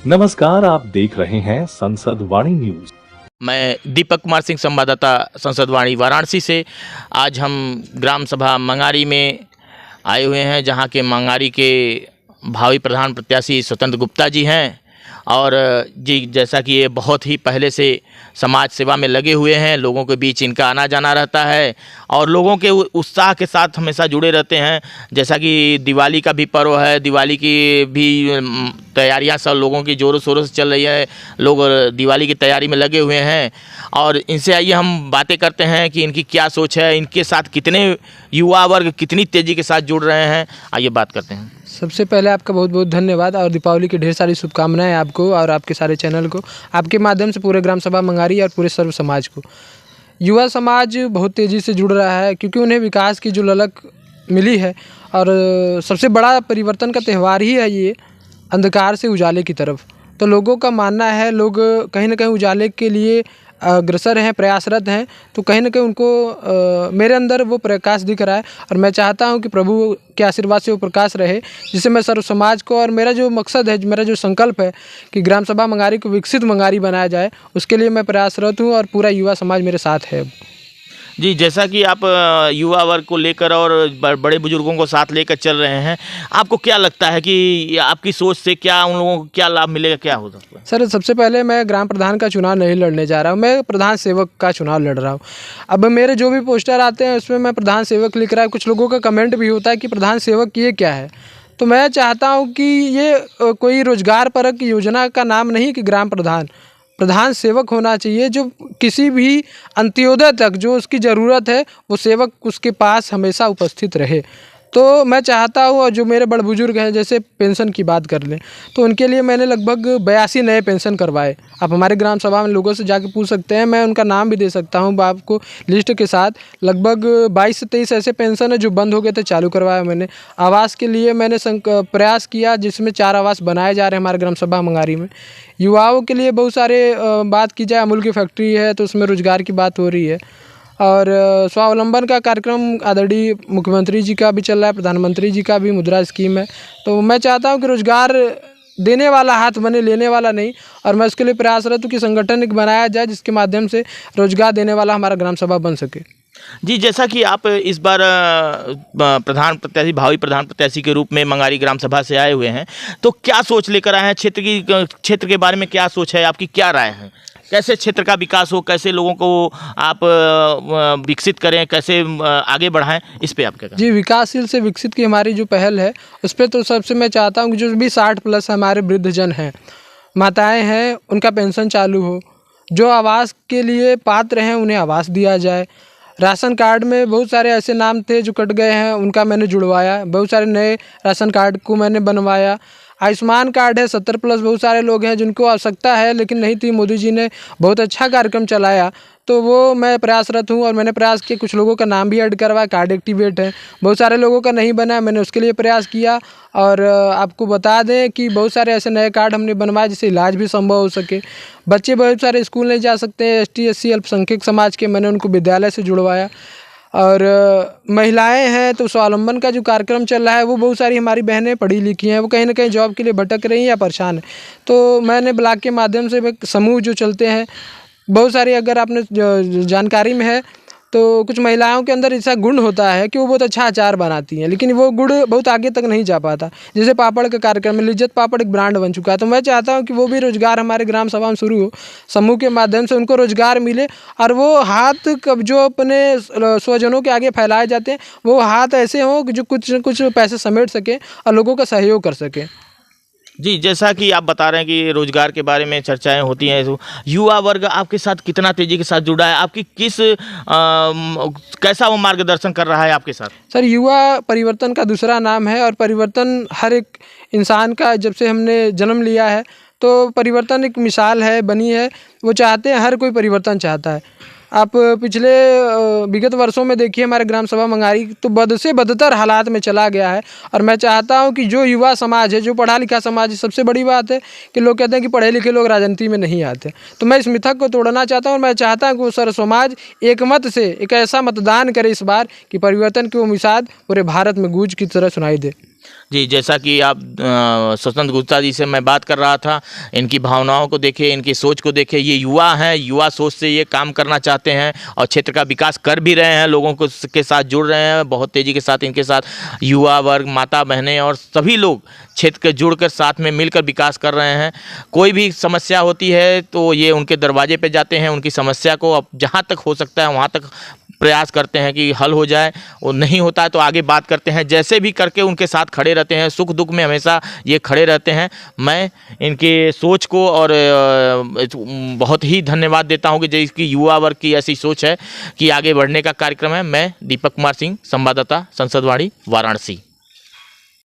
नमस्कार, आप देख रहे हैं संसद वाणी न्यूज। मैं दीपक कुमार सिंह, संवाददाता संसद वाणी वाराणसी से। आज हम ग्राम सभा मंगारी में आए हुए हैं, जहां के मंगारी के भावी प्रधान प्रत्याशी स्वतंत्र गुप्ता जी हैं। और जी, जैसा कि ये बहुत ही पहले से समाज सेवा में लगे हुए हैं, लोगों के बीच इनका आना जाना रहता है और लोगों के उत्साह के साथ हमेशा जुड़े रहते हैं। जैसा कि दिवाली का भी पर्व है, दिवाली की भी तैयारियां सब लोगों की ज़ोरों शोरों से चल रही है। लोग दिवाली की तैयारी में लगे हुए हैं और इनसे आइए हम बातें करते हैं कि इनकी क्या सोच है, इनके साथ कितने युवा वर्ग कितनी तेज़ी के साथ जुड़ रहे हैं। आइए बात करते हैं। सबसे पहले आपका बहुत बहुत धन्यवाद और दीपावली की ढेर सारी शुभकामनाएं आपको और आपके सारे चैनल को, आपके माध्यम से पूरे ग्राम सभा मंगारी और पूरे सर्व समाज को। युवा समाज बहुत तेज़ी से जुड़ रहा है क्योंकि उन्हें विकास की जो ललक मिली है और सबसे बड़ा परिवर्तन का त्यौहार ही है ये, अंधकार से उजाले की तरफ। तो लोगों का मानना है, लोग कहीं ना कहीं उजाले के लिए अग्रसर हैं, प्रयासरत हैं। तो कहीं ना कहीं उनको मेरे अंदर वो प्रकाश दिख रहा है और मैं चाहता हूं कि प्रभु के आशीर्वाद से वो प्रकाश रहे, जिससे मैं सर्व समाज को, और मेरा जो मकसद है, मेरा जो संकल्प है कि ग्राम सभा मंगारी को विकसित मंगारी बनाया जाए, उसके लिए मैं प्रयासरत हूँ और पूरा युवा समाज मेरे साथ है। जी, जैसा कि आप युवा वर्ग को लेकर और बड़े बुजुर्गों को साथ लेकर चल रहे हैं, आपको क्या लगता है कि आपकी सोच से क्या उन लोगों को क्या लाभ मिलेगा, क्या हो सकता है? सर, सबसे पहले मैं ग्राम प्रधान का चुनाव नहीं लड़ने जा रहा हूँ, मैं प्रधान सेवक का चुनाव लड़ रहा हूँ। अब मेरे जो भी पोस्टर आते हैं उसमें मैं प्रधान सेवक लिख रहा है। कुछ लोगों का कमेंट भी होता है कि प्रधान सेवक ये क्या है। तो मैं चाहता हूँ कि ये कोई रोजगार परक योजना का नाम नहीं कि ग्राम प्रधान सेवक होना चाहिए, जो किसी भी अंत्योदय तक जो उसकी ज़रूरत है वो सेवक उसके पास हमेशा उपस्थित रहे। तो मैं चाहता हूँ, और जो मेरे बड़े बुजुर्ग हैं, जैसे पेंशन की बात कर लें तो उनके लिए मैंने लगभग 82 नए पेंशन करवाए। आप हमारे ग्राम सभा में लोगों से जाके पूछ सकते हैं, मैं उनका नाम भी दे सकता हूँ आपको लिस्ट के साथ। लगभग 22 से 23 ऐसे पेंशन है जो बंद हो गए थे, चालू करवाया मैंने। आवास के लिए मैंने प्रयास किया, जिसमें 4 आवास बनाए जा रहे हैं हमारे ग्राम सभा मंगारी में। युवाओं के लिए बहुत सारे बात की जाए, अमूल की फैक्ट्री है तो उसमें रोजगार की बात हो रही है। और स्वावलंबन का कार्यक्रम आदरणीय मुख्यमंत्री जी का भी चल रहा है, प्रधानमंत्री जी का भी मुद्रा स्कीम है। तो मैं चाहता हूं कि रोजगार देने वाला हाथ बने, लेने वाला नहीं। और मैं उसके लिए प्रयासरत हूँ कि संगठन एक बनाया जाए जिसके माध्यम से रोजगार देने वाला हमारा ग्राम सभा बन सके। जी, जैसा कि आप इस बार प्रधान प्रत्याशी, भावी प्रधान प्रत्याशी के रूप में मंगारी ग्राम सभा से आए हुए हैं, तो क्या सोच लेकर आए हैं? क्षेत्र के बारे में क्या सोच है आपकी, क्या राय है? कैसे क्षेत्र का विकास हो, कैसे लोगों को आप विकसित करें, कैसे आगे बढ़ाएं, इस पे आप क्या कहें? जी, विकासशील से विकसित की हमारी जो पहल है उस पर तो सबसे मैं चाहता हूँ कि जो भी 60+ हमारे वृद्धजन हैं, माताएं हैं, उनका पेंशन चालू हो। जो आवास के लिए पात्र हैं उन्हें आवास दिया जाए। राशन कार्ड में बहुत सारे ऐसे नाम थे जो कट गए हैं, उनका मैंने जुड़वाया। बहुत सारे नए राशन कार्ड को मैंने बनवाया। आयुष्मान कार्ड है, 70+ बहुत सारे लोग हैं जिनको आवश्यकता है लेकिन नहीं थी। मोदी जी ने बहुत अच्छा कार्यक्रम चलाया, तो वो मैं प्रयासरत हूँ और मैंने प्रयास किया। कुछ लोगों का नाम भी ऐड करवाया, कार्ड एक्टिवेट है। बहुत सारे लोगों का नहीं बना, मैंने उसके लिए प्रयास किया। और आपको बता दें कि बहुत सारे ऐसे नए कार्ड हमने बनवाए जिससे इलाज भी संभव हो सके। बच्चे बहुत सारे स्कूल नहीं जा सकते हैं, ST SC अल्पसंख्यक समाज के, मैंने उनको विद्यालय से जुड़वाया। और महिलाएं हैं तो स्वावलंबन का जो कार्यक्रम चल रहा है, वो बहुत सारी हमारी बहनें पढ़ी लिखी हैं, वो कहीं ना कहीं जॉब के लिए भटक रही हैं या परेशान हैं। तो मैंने ब्लॉक के माध्यम से समूह जो चलते हैं बहुत सारी, अगर आपने जानकारी में है तो कुछ महिलाओं के अंदर ऐसा गुण होता है कि वो बहुत अच्छा अचार बनाती हैं, लेकिन वो गुण बहुत आगे तक नहीं जा पाता। जैसे पापड़ का कार्यक्रम में लिज्जत पापड़ एक ब्रांड बन चुका है। तो मैं चाहता हूं कि वो भी रोजगार हमारे ग्राम सभा में शुरू हो, समूह के माध्यम से उनको रोजगार मिले और वो हाथ जो अपने स्वजनों के आगे फैलाए जाते हैं, वो हाथ ऐसे हों कि जो कुछ पैसे समेट सकें और लोगों का सहयोग कर सकें। जी, जैसा कि आप बता रहे हैं कि रोजगार के बारे में चर्चाएं होती हैं, तो युवा वर्ग आपके साथ कितना तेजी के साथ जुड़ा है? आपकी कैसा वो मार्गदर्शन कर रहा है आपके साथ? सर, युवा परिवर्तन का दूसरा नाम है और परिवर्तन हर एक इंसान का, जब से हमने जन्म लिया है तो परिवर्तन एक मिसाल है, बनी है। वो चाहते हैं, हर कोई परिवर्तन चाहता है। आप पिछले विगत वर्षों में देखिए हमारे ग्राम सभा मंगारी तो बद से बदतर हालात में चला गया है। और मैं चाहता हूं कि जो युवा समाज है, जो पढ़ा लिखा समाज है, सबसे बड़ी बात है कि लोग कहते हैं कि पढ़े लिखे लोग राजनीति में नहीं आते, तो मैं इस मिथक को तोड़ना चाहता हूं। और मैं चाहता हूं कि वो सर्व समाज एकमत से एक ऐसा मतदान करे इस बार कि परिवर्तन की वो मिसाल पूरे भारत में गूंज की तरह सुनाई दे। जी, जैसा कि आप स्वतंत्र गुप्ता जी से मैं बात कर रहा था, इनकी भावनाओं को देखें, इनकी सोच को देखें। ये युवा हैं, युवा सोच से ये काम करना चाहते हैं और क्षेत्र का विकास कर भी रहे हैं, लोगों को के साथ जुड़ रहे हैं बहुत तेज़ी के साथ। इनके साथ युवा वर्ग, माता बहनें और सभी लोग क्षेत्र के जुड़कर साथ में मिलकर विकास कर रहे हैं। कोई भी समस्या होती है तो ये उनके दरवाजे पे जाते हैं, उनकी समस्या को अब जहाँ तक हो सकता है वहाँ तक प्रयास करते हैं कि हल हो जाए, और नहीं होता है तो आगे बात करते हैं। जैसे भी करके उनके साथ खड़े रहते हैं, सुख दुख में हमेशा ये खड़े रहते हैं। मैं इनके सोच को और बहुत ही धन्यवाद देता हूँ कि जो इसकी युवा वर्ग की ऐसी सोच है कि आगे बढ़ने का कार्यक्रम है। मैं दीपक कुमार सिंह, संवाददाता, संसदवाणी, वाराणसी।